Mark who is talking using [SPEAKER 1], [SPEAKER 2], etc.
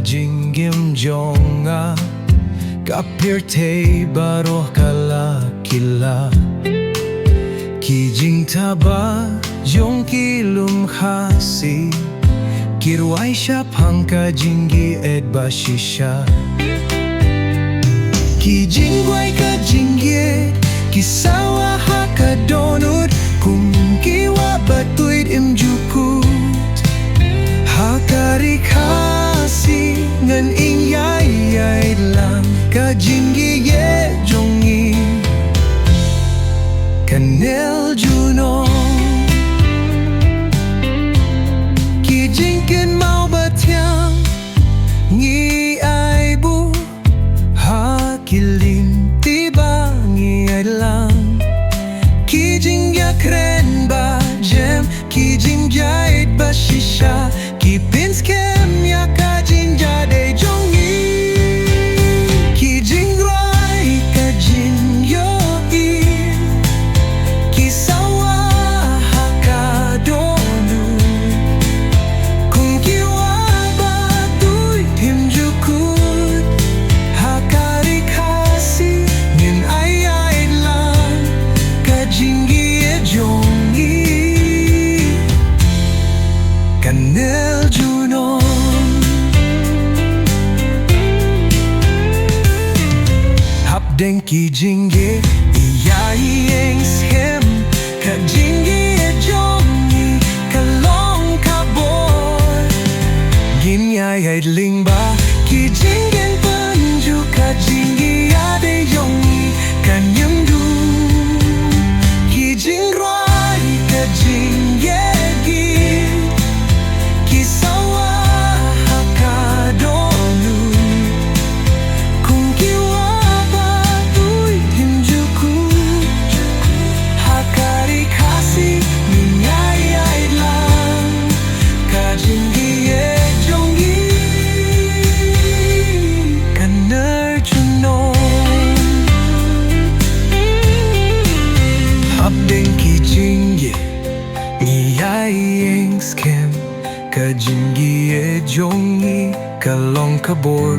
[SPEAKER 1] jingim jonga kapirte baroh kala kila ki JINGTHABA jong ki LUM KHASI kirwai siya pangka jingi ed bashisha ki jingwai ka jingi kisawa haka donut kung kiwa batuid imjukut hakari KHASI ngan inyay lang ka jingi ye jongi kanel juno ki jingkin mau batyang ngi ai bu hakilin tiba ngi ai lang ki jingya kren ba jem ki jingya it ba shisha ki pins kem ya ka jingya de jongi ki jingrai ka jingyo i ki sawa haka donu kung kiwa ba tuy himjukut hakari KHASI nin ay lang ka jingi e jongi kanel junon hapdeng ki jingi iyayeng skem ka jingi e jongi kalong kabor ginyayay lingba ki jingin panju ka jingi ade yongi kanyang du ki jingrai ka jingyegi kisawa hakadonu kung kiwa batuy himjukut hakari KHASI ninyayay lang ka jingi e jongi kaner junon hapdeng ki jingi iyayeng skem ka jingi e jongi kalong kabor